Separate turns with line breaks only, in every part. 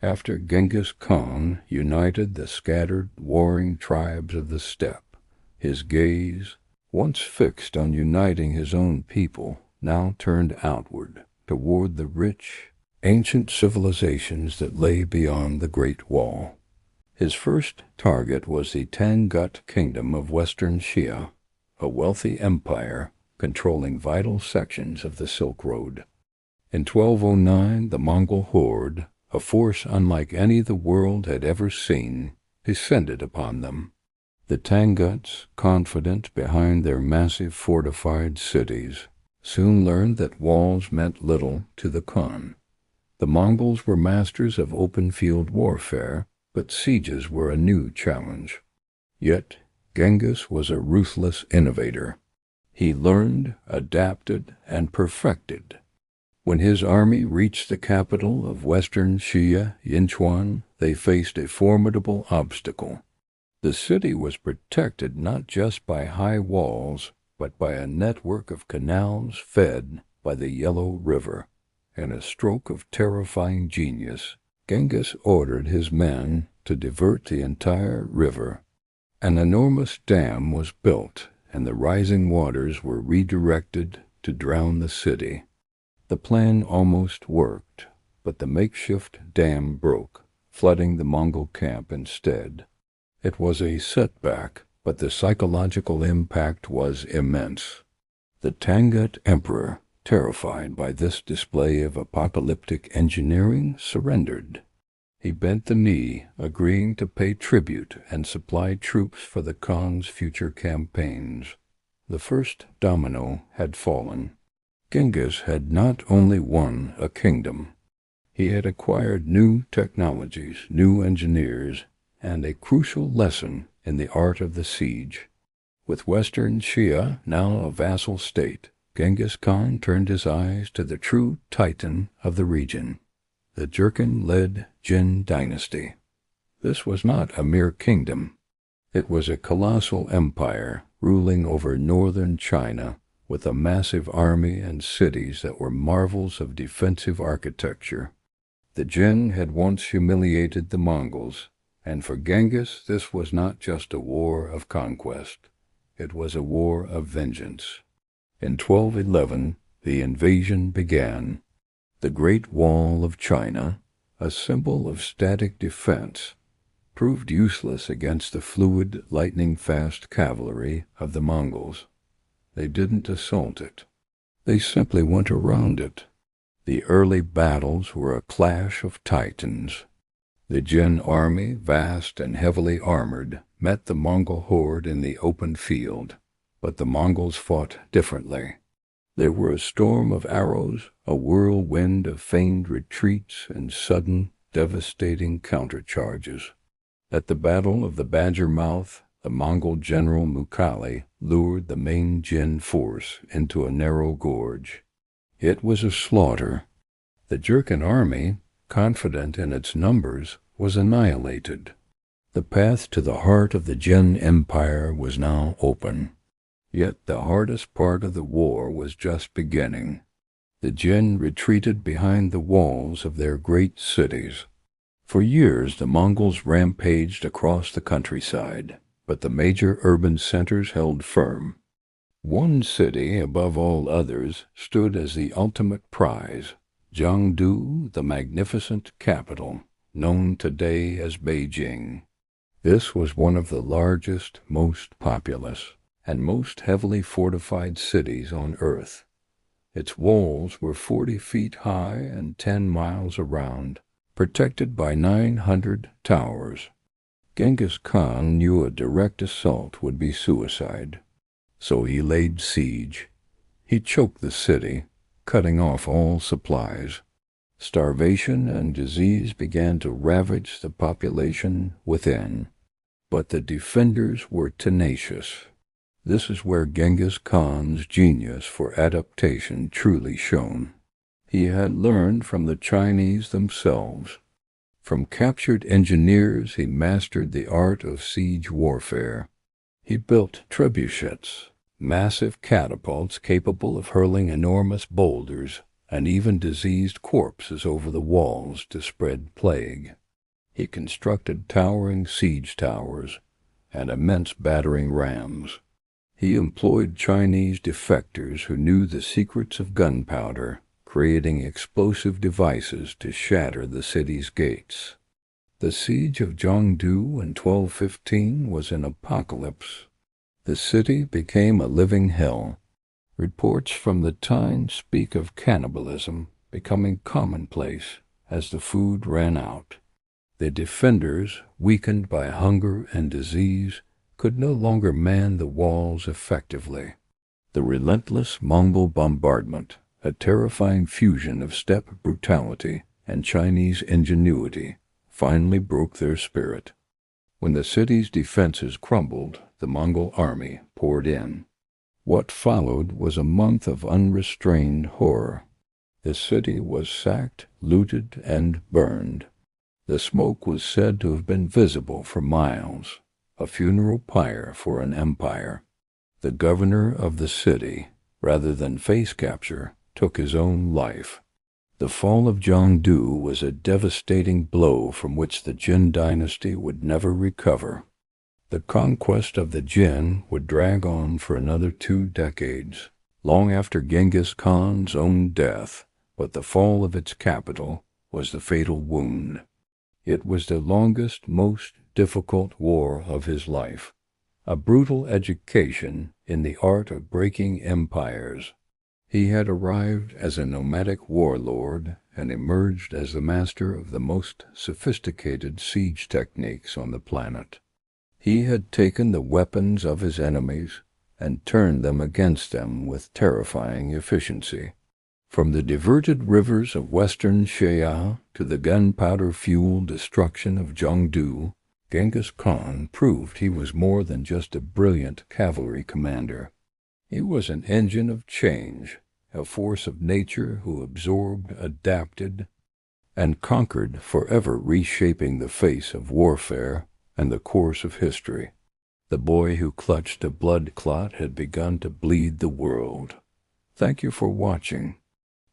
After Genghis Khan united the scattered, warring tribes of the steppe, his gaze, once fixed on uniting his own people, now turned outward toward the rich, ancient civilizations that lay beyond the Great Wall. His first target was the Tangut Kingdom of Western Xia, a wealthy empire controlling vital sections of the Silk Road. In 1209, the Mongol horde, a force unlike any the world had ever seen, descended upon them. The Tanguts, confident behind their massive fortified cities, soon learned that walls meant little to the Khan. The Mongols were masters of open-field warfare, but sieges were a new challenge. Yet Genghis was a ruthless innovator. He learned, adapted, and perfected. When his army reached the capital of Western Xia, Yinchuan, they faced a formidable obstacle. The city was protected not just by high walls, but by a network of canals fed by the Yellow River. In a stroke of terrifying genius, Genghis ordered his men to divert the entire river. An enormous dam was built, and the rising waters were redirected to drown the city. The plan almost worked, but the makeshift dam broke, flooding the Mongol camp instead. It was a setback, but the psychological impact was immense. The Tangut Emperor, terrified by this display of apocalyptic engineering, surrendered. He bent the knee, agreeing to pay tribute and supply troops for the Khan's future campaigns. The first domino had fallen. Genghis had not only won a kingdom. He had acquired new technologies, new engineers, and a crucial lesson in the art of the siege. With Western Xia now a vassal state, Genghis Khan turned his eyes to the true titan of the region, the Jurchen-led Jin Dynasty. This was not a mere kingdom. It was a colossal empire ruling over northern China, with a massive army and cities that were marvels of defensive architecture. The Jin had once humiliated the Mongols, and for Genghis this was not just a war of conquest. It was a war of vengeance. In 1211, the invasion began. The Great Wall of China, a symbol of static defense, proved useless against the fluid, lightning-fast cavalry of the Mongols. They didn't assault it. They simply went around it. The early battles were a clash of titans. The Jin army, vast and heavily armored, met the Mongol horde in the open field, but the Mongols fought differently. There were a storm of arrows, a whirlwind of feigned retreats, and sudden, devastating countercharges. At the Battle of the Badger Mouth, the Mongol general Mukhali lured the main Jin force into a narrow gorge. It was a slaughter. The Jurchen army, confident in its numbers, was annihilated. The path to the heart of the Jin Empire was now open. Yet the hardest part of the war was just beginning. The Jin retreated behind the walls of their great cities. For years the Mongols rampaged across the countryside, but the major urban centers held firm. One city, above all others, stood as the ultimate prize, Zhongdu, the magnificent capital, known today as Beijing. This was one of the largest, most populous, and most heavily fortified cities on earth. Its walls were 40 feet high and 10 miles around, protected by 900 towers. Genghis Khan knew a direct assault would be suicide, so he laid siege. He choked the city, cutting off all supplies. Starvation and disease began to ravage the population within, but the defenders were tenacious. This is where Genghis Khan's genius for adaptation truly shone. He had learned from the Chinese themselves. From captured engineers he mastered the art of siege warfare. He built trebuchets, massive catapults capable of hurling enormous boulders, and even diseased corpses over the walls to spread plague. He constructed towering siege towers and immense battering rams. He employed Chinese defectors who knew the secrets of gunpowder, creating explosive devices to shatter the city's gates. The siege of Zhongdu in 1215 was an apocalypse. The city became a living hell. Reports from the time speak of cannibalism becoming commonplace as the food ran out. The defenders, weakened by hunger and disease, could no longer man the walls effectively. The relentless Mongol bombardment, a terrifying fusion of steppe brutality and Chinese ingenuity, finally broke their spirit. When the city's defenses crumbled, the Mongol army poured in. What followed was a month of unrestrained horror. The city was sacked, looted, and burned. The smoke was said to have been visible for miles, a funeral pyre for an empire. The governor of the city, rather than face capture, took his own life. The fall of Zhongdu was a devastating blow from which the Jin Dynasty would never recover. The conquest of the Jin would drag on for another 2 decades, long after Genghis Khan's own death, but the fall of its capital was the fatal wound. It was the longest, most difficult war of his life, a brutal education in the art of breaking empires. He had arrived as a nomadic warlord and emerged as the master of the most sophisticated siege techniques on the planet. He had taken the weapons of his enemies and turned them against them with terrifying efficiency. From the diverted rivers of Western Xia to the gunpowder-fueled destruction of Zhongdu, Genghis Khan proved he was more than just a brilliant cavalry commander. He was an engine of change, a force of nature who absorbed, adapted, and conquered, forever reshaping the face of warfare and the course of history. The boy who clutched a blood clot had begun to bleed the world. Thank you for watching.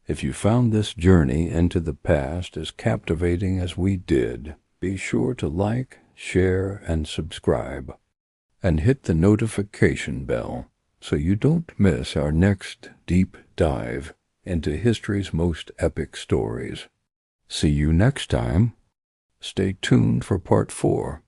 If you found this journey into the past as captivating as we did, be sure to like, share, and subscribe, and hit the notification bell so you don't miss our next deep dive into history's most epic stories. See you next time. Stay tuned for part 4.